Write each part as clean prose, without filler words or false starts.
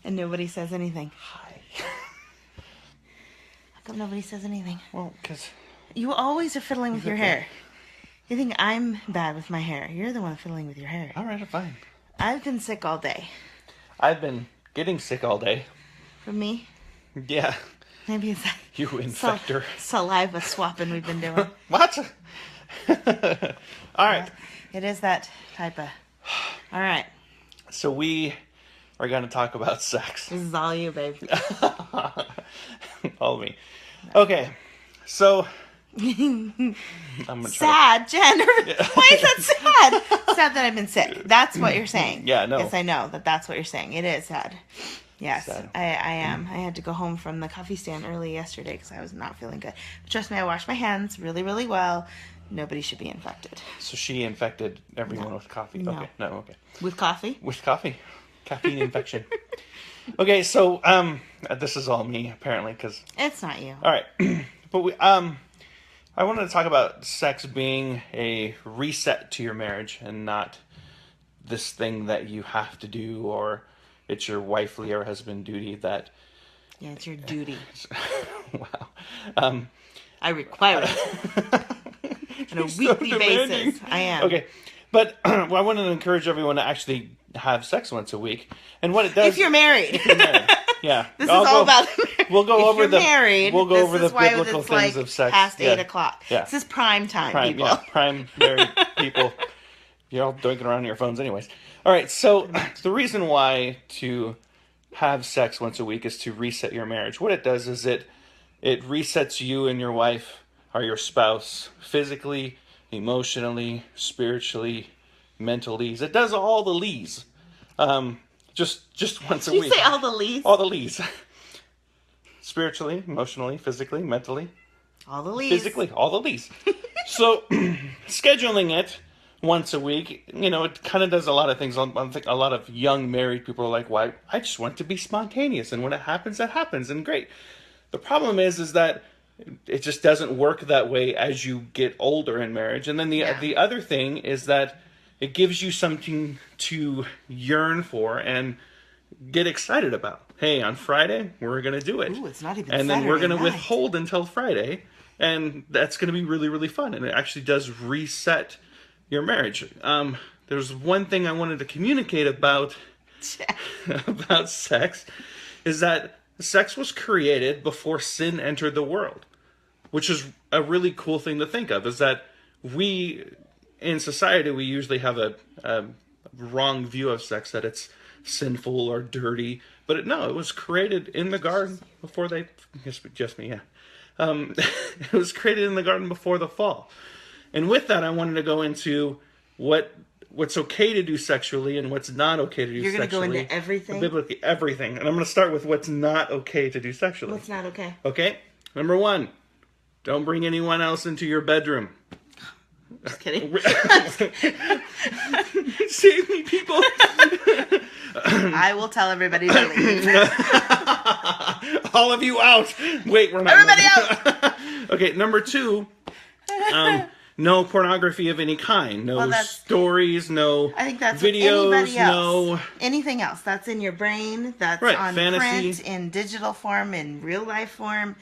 And nobody says anything. Hi. How come nobody says anything? Well, because... You always are fiddling with your hair. You think I'm bad with my hair. You're the one fiddling with your hair. All right, I'm fine. I've been sick all day. I've been getting sick all day. From me? Yeah. Maybe it's that You infector. Saliva swapping we've been doing. What? All right. It is that type of... All right. So we are going to talk about sex. This is all you, babe. All of me. Okay. So... I'm gonna sad, Jen. Why is that sad? Sad that I've been sick. That's what you're saying. Yeah, no. Yes, I know that's what you're saying. It is sad. Yes, sad. I am. I had to go home from the coffee stand early yesterday because I was not feeling good. But trust me, I washed my hands really, really well. Nobody should be infected. So she infected everyone with coffee? No. Okay, no, okay. With coffee? With coffee. Caffeine infection. Okay, so this is all me, apparently, because... It's not you. All right. But I wanted to talk about sex being a reset to your marriage and not this thing that you have to do or it's your wifely or husband duty that... Yeah, it's your duty. Wow. I require it. On a weekly basis. I am. Okay. But well, I wanted to encourage everyone to actually have sex once a week. And what it does... If you're married. Yeah. This is all about We'll go over the married. We'll go over the why biblical it's things like of sex. Past 8 o'clock. Yeah. This is prime time, people. Yeah, prime married people. You're all drinking around on your phones anyways. All right, so the reason why to have sex once a week is to reset your marriage. What it does is it resets you and your wife or your spouse physically, emotionally, spiritually, mentally. It does all the lees. Just once a week. Did you say all the lees? All the lees. Spiritually, emotionally, physically, mentally. All the lees. Physically, all the lees. So, scheduling it once a week, it kind of does a lot of things. I think a lot of young married people are like, "Why? I just want to be spontaneous, and when it happens, that happens, and great." The problem is that it just doesn't work that way as you get older in marriage. And then the other thing is that it gives you something to yearn for and get excited about. Hey, on Friday, we're going to do it. Ooh, it's not even And then Saturday we're going to night. withhold until Friday. And that's going to be really, really fun. And it actually does reset your marriage. There's one thing I wanted to communicate about sex, is that sex was created before sin entered the world. Which is a really cool thing to think of, is that in society, we usually have a wrong view of sex, that it's sinful or dirty. But it was created in the garden before just me, yeah. It was created in the garden before the fall. And with that, I wanted to go into what's okay to do sexually and what's not okay to do sexually. You're going to go into everything? Biblically, everything. And I'm going to start with what's not okay to do sexually. What's not okay? Okay? Number 1, don't bring anyone else into your bedroom. Just kidding. Save me, people. I will tell everybody to leave. All of you out. Wait, we're not. Everybody out. Okay, number 2. No pornography of any kind. No stories. No. I think that's videos. Anybody else. No. Anything else that's in your brain. That's right, on fantasy. print, in digital form, in real life form.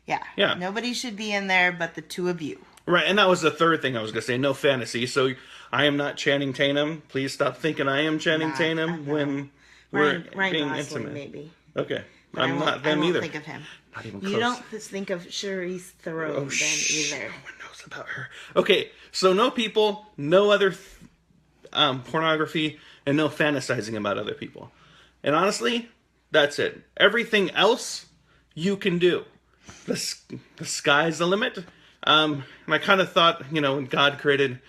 Yeah. Yeah. Nobody should be in there but the two of you. Right, and that was the third thing I was going to say. No fantasy. So I am not Channing Tatum. Please stop thinking I am Channing Tatum when we're Ryan being Gosling, intimate. maybe. Okay. But I'm not them I won't either. think of him. Not even close. You don't think of Charlize Theron then either. No one knows about her. Okay, so no people, no other pornography, and no fantasizing about other people. And honestly, that's it. Everything else you can do. The sky's the limit. And I kind of thought, when God created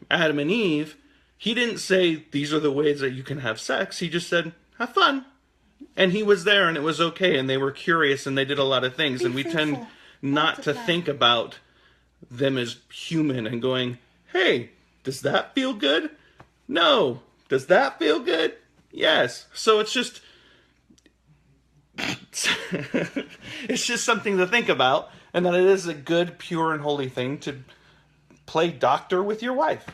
Adam and Eve, he didn't say these are the ways that you can have sex. He just said, have fun. And he was there and it was okay. And they were curious and they did a lot of things. And we tend not to think about them as human and going, hey, does that feel good? No. Does that feel good? Yes. So it's just something to think about, and that it is a good, pure, and holy thing to play doctor with your wife.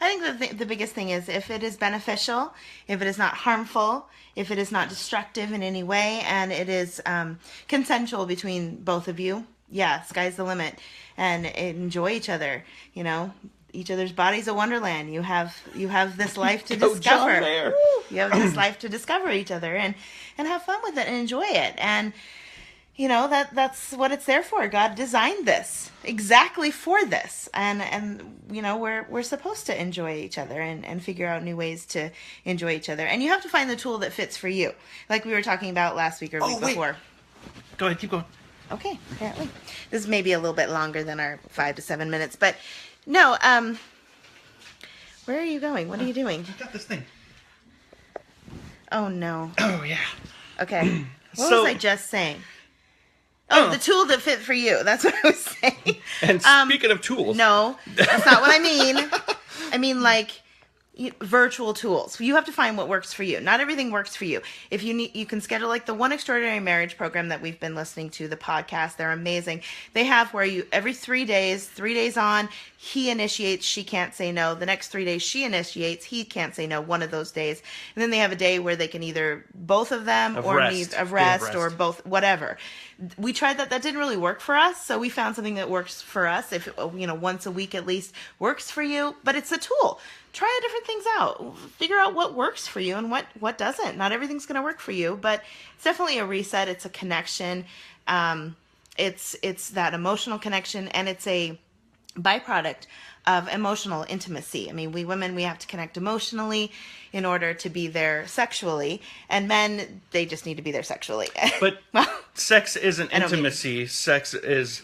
I think the biggest thing is if it is beneficial, if it is not harmful, if it is not destructive in any way, and it is consensual between both of you, yeah, sky's the limit. And enjoy each other, you know. Each other's body's a wonderland. You have this life to Go John discover. Mayer. You have this life to discover each other and have fun with it and enjoy it. And you know, that's what it's there for. God designed this exactly for this. And you know, we're supposed to enjoy each other and figure out new ways to enjoy each other. And you have to find the tool that fits for you. Like we were talking about last week or week before. Go ahead, keep going. Okay, apparently. This may be a little bit longer than our 5 to 7 minutes, but no, where are you going? What are you doing? I got this thing. Oh no. Oh yeah. Okay. What So- was I just saying? Oh, the tool that fit for you. That's what I was saying. And speaking of tools. No, that's not what I mean. I mean like virtual tools. You have to find what works for you. Not everything works for you. If you need, you can schedule like the One Extraordinary Marriage program that we've been listening to, the podcast. They're amazing. They have where you every 3 days on, he initiates, she can't say no. The next 3 days she initiates, he can't say no one of those days. And then they have a day where they can either both of them Of or rest. need of Day rest of or rest. both, whatever. We tried that. That didn't really work for us. So we found something that works for us. If, you know, once a week at least works for you, but it's a tool. Try different things out. Figure out what works for you and what doesn't. Not everything's going to work for you, but it's definitely a reset. It's a connection. It's that emotional connection, and it's a byproduct of emotional intimacy. I mean, we women, we have to connect emotionally in order to be there sexually, and men, they just need to be there sexually. But well, sex isn't I don't mean- intimacy. Sex is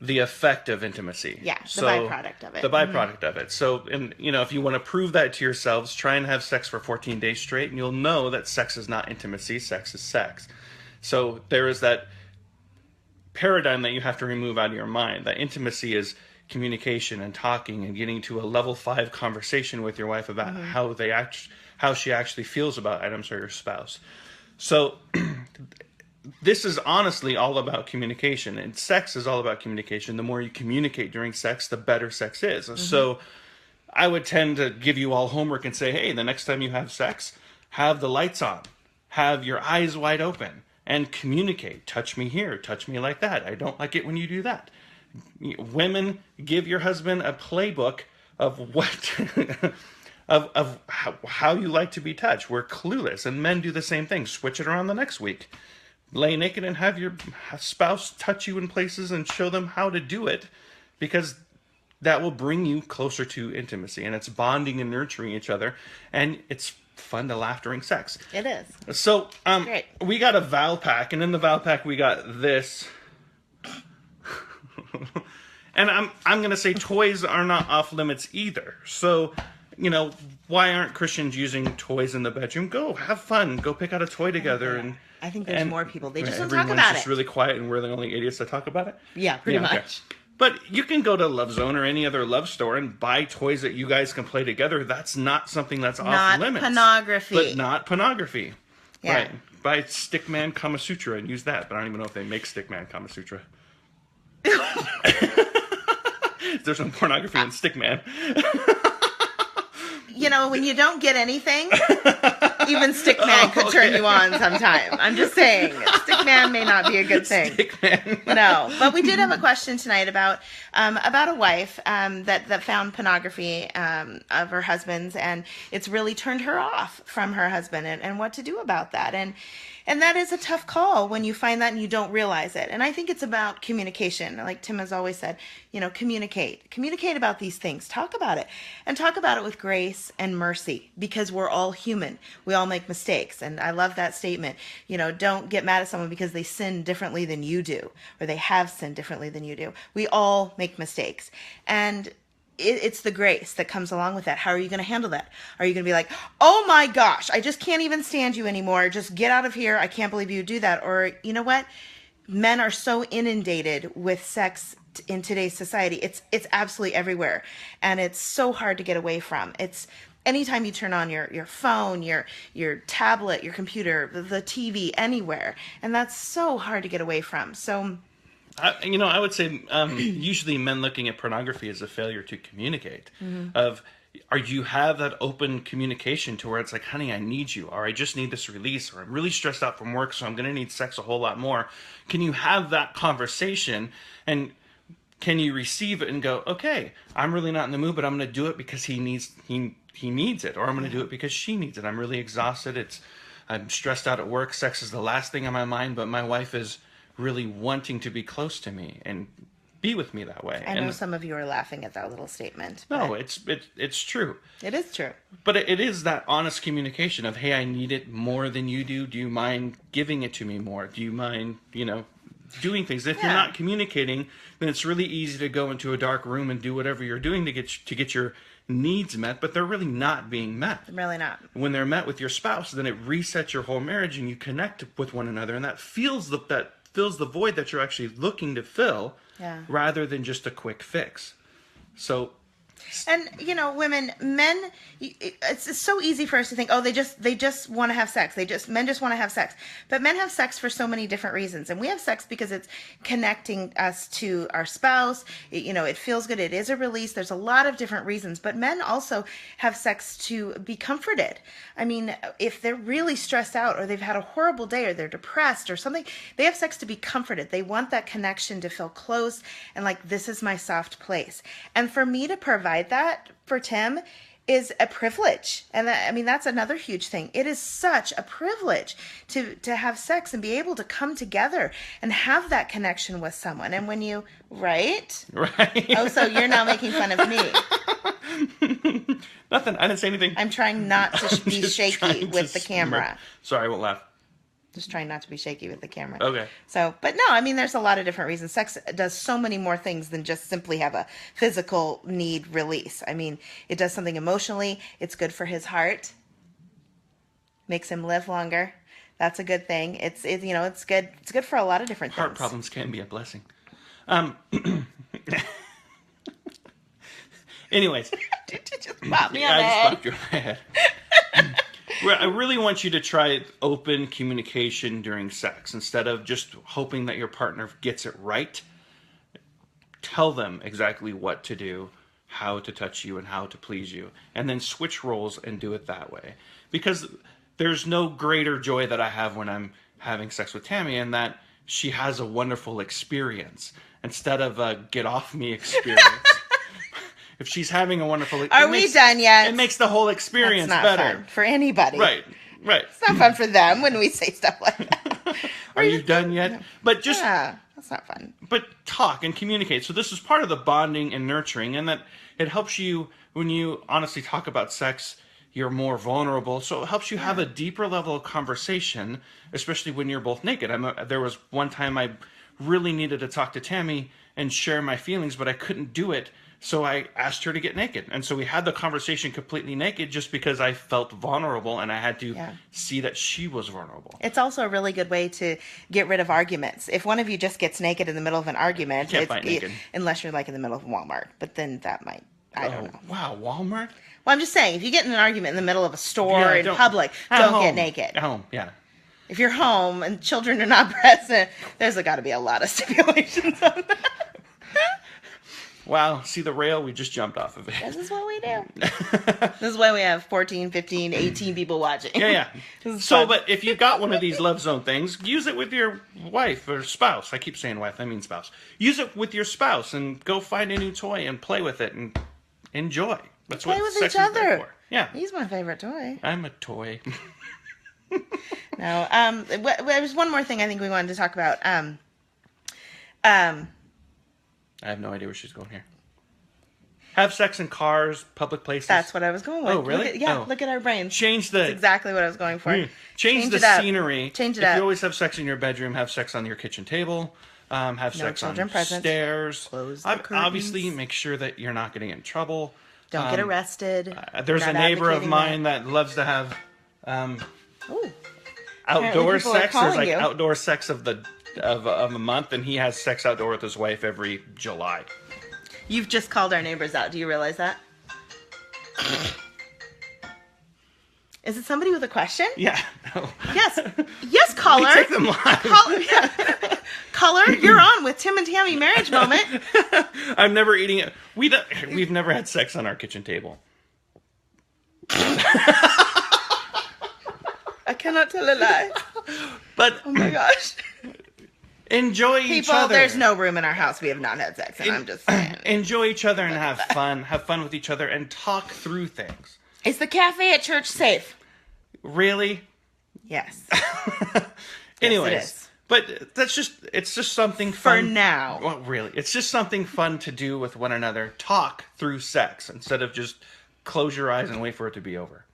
the effect of intimacy. Yeah, the byproduct of it. The byproduct of it. So, and you know, if you want to prove that to yourselves, try and have sex for 14 days straight, and you'll know that sex is not intimacy. Sex is sex. So there is that paradigm that you have to remove out of your mind. That intimacy is communication and talking and getting to a level 5 conversation with your wife about how she actually feels about items or your spouse. So this is honestly all about communication, and sex is all about communication. The more you communicate during sex, the better sex is. So I would tend to give you all homework and say, hey, the next time you have sex, have the lights on, have your eyes wide open, and communicate. Touch me here, touch me like that. I don't like it when you do that. Women, give your husband a playbook of what of how you like to be touched. We're clueless, and men do the same thing. Switch it around the next week. Lay naked and have your spouse touch you in places and show them how to do it, because that will bring you closer to intimacy, and it's bonding and nurturing each other, and it's fun to laugh during sex. it is. So Great. we got a Val pack, and in the Val pack we got this. And I'm gonna say toys are not off limits either. So, you know, why aren't Christians using toys in the bedroom? Go have fun. Go pick out a toy together. And I think there's more people. They just don't everyone's talk about just it. really quiet, and we're the only idiots that talk about it. Yeah, pretty okay. much. But you can go to Love Zone or any other love store and buy toys that you guys can play together. That's not something that's Not off limits. pornography. But not pornography. Yeah. Right. Buy Stickman Kama Sutra and use that. But I don't even know if they make Stickman Kama Sutra. There's some pornography in Stickman. You know, when you don't get anything, even Stickman could turn you on sometime. I'm just saying, Stickman may not be a good thing. Stickman. No, but we did have a question tonight about a wife that found pornography of her husband's, and it's really turned her off from her husband, and what to do about that. And that is a tough call when you find that and you don't realize it. And I think it's about communication. Like Tim has always said, you know, communicate about these things. Talk about it, and talk about it with grace and mercy, because we're all human. We all make mistakes. And I love that statement. You know, don't get mad at someone because they sin differently than you do, or they have sinned differently than you do. We all make mistakes. And it's the grace that comes along with that. How are you going to handle that? Are you going to be like, oh my gosh, I just can't even stand you anymore. Just get out of here. I can't believe you do that. Or, you know what? Men are so inundated with sex in today's society. It's absolutely everywhere. And it's so hard to get away from. It's anytime you turn on your phone, your tablet, your computer, the TV, anywhere. And that's so hard to get away from. So I would say usually men looking at pornography is a failure to communicate. Of, Or you have that open communication to where it's like, honey, I need you, or I just need this release, or I'm really stressed out from work, so I'm going to need sex a whole lot more. Can you have that conversation, and can you receive it and go, okay, I'm really not in the mood, but I'm going to do it because he needs it, or I'm going to do it because she needs it. I'm really exhausted. I'm stressed out at work. Sex is the last thing on my mind, but my wife is really wanting to be close to me and be with me that way. I know some of you are laughing at that little statement. No, it's true. It is true. But it is that honest communication of, hey, I need it more than you do. Do you mind giving it to me more? Do you mind, doing things? If you're not communicating, then it's really easy to go into a dark room and do whatever you're doing to get your needs met, but they're really not being met. Really not. When they're met with your spouse, then it resets your whole marriage and you connect with one another, and that fills the void that you're actually looking to fill. Yeah. Rather than just a quick fix. So, and women, men, it's so easy for us to think, oh, they just want to have sex. Men just want to have sex. But men have sex for so many different reasons. And we have sex because it's connecting us to our spouse. It feels good. It is a release. There's a lot of different reasons. But men also have sex to be comforted. I mean, if they're really stressed out, or they've had a horrible day, or they're depressed or something, they have sex to be comforted. They want that connection to feel close and like, this is my soft place. And for me to provide that for Tim is a privilege. And that's another huge thing. It is such a privilege to have sex and be able to come together and have that connection with someone. And when you, right? Oh, so you're now making fun of me. Nothing. I didn't say anything. I'm trying not to be shaky with the camera. Sorry, I won't laugh. Just trying not to be shaky with the camera. Okay. So, but no, there's a lot of different reasons. Sex does so many more things than just simply have a physical need release. It does something emotionally. It's good for his heart. Makes him live longer. That's a good thing. It's good. It's good for a lot of different things. Heart problems can be a blessing. Anyways. Did you just pop me on the head? I just popped you on the head. I really want you to try open communication during sex instead of just hoping that your partner gets it right. Tell them exactly what to do, how to touch you, and how to please you, and then switch roles and do it that way. Because there's no greater joy that I have when I'm having sex with Tammy, and that she has a wonderful experience instead of a get off me experience. If she's having a wonderful experience. Are we done yet? It makes the whole experience That's not better. Fun for anybody. Right. It's not fun for them when we say stuff like that. Are you done yet? No. But just... Yeah, that's not fun. But talk and communicate. So this is part of the bonding and nurturing, and that it helps you, when you honestly talk about sex, you're more vulnerable. So it helps you have a deeper level of conversation, especially when you're both naked. There was one time I really needed to talk to Tammy and share my feelings, but I couldn't do it. So I asked her to get naked. And so we had the conversation completely naked just because I felt vulnerable and I had to see that she was vulnerable. It's also a really good way to get rid of arguments. If one of you just gets naked in the middle of an argument, unless you're like in the middle of Walmart, but then that might, I don't know. Wow, Walmart? Well, I'm just saying, if you get in an argument in the middle of a store in public, don't get naked. At home, yeah. If you're home and children are not present, there's got to be a lot of stipulations on that. Wow, see the rail? We just jumped off of it. This is what we do. This is why we have 14, 15, 18 people watching. Yeah. So, but if you got one of these Love Zone things, use it with your wife or spouse. I keep saying wife, I mean spouse. Use it with your spouse and go find a new toy and play with it and enjoy. That's play what with sex each is there other. for. Yeah. He's my favorite toy. I'm a toy. No, there's one more thing I think we wanted to talk about. I have no idea where she's going here. Have sex in cars, public places. That's what I was going with. Oh, really? Look at our brains. Change the... That's exactly what I was going for. Change the scenery. Change it up. If you always have sex in your bedroom, have sex on your kitchen table. Have sex on stairs. Close the curtains. Obviously, make sure that you're not getting in trouble. Don't get arrested. There's a neighbor of mine that loves to have outdoor sex. There's like outdoor sex of a month, and he has sex outdoor with his wife every July. You've just called our neighbors out. Do you realize that? Is it somebody with a question? Yeah. No. Yes, caller. We take them live. Caller, you're on with Tim and Tammy Marriage Moment. I'm never eating it. We've never had sex on our kitchen table. I cannot tell a lie. But Oh my gosh. enjoy each People, other. there's no room in our house we have not had sex, and I'm just saying. Enjoy each other and have fun. Have fun with each other and talk through things. Is the cafe at church safe? Really? Yes. Anyways, Yes, it is. but it's just something For fun. now. Well, really, it's just something fun to do with one another. Talk through sex instead of just close your eyes and wait for it to be over.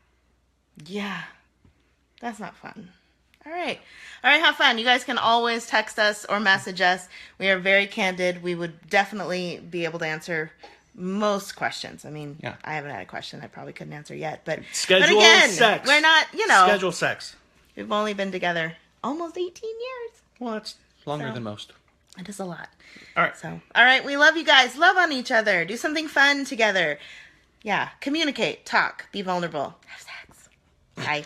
Yeah. That's not fun. All right. All right, have fun. You guys can always text us or message us. We are very candid. We would definitely be able to answer most questions. I mean, Yeah. I haven't had a question I probably couldn't answer yet. But Schedule again, sex. we're not, Schedule sex. we've only been together almost 18 years. Well, that's longer So. than most. It is a lot. All right. So, all right, we love you guys. Love on each other. Do something fun together. Yeah, communicate, talk, be vulnerable, have sex. Bye.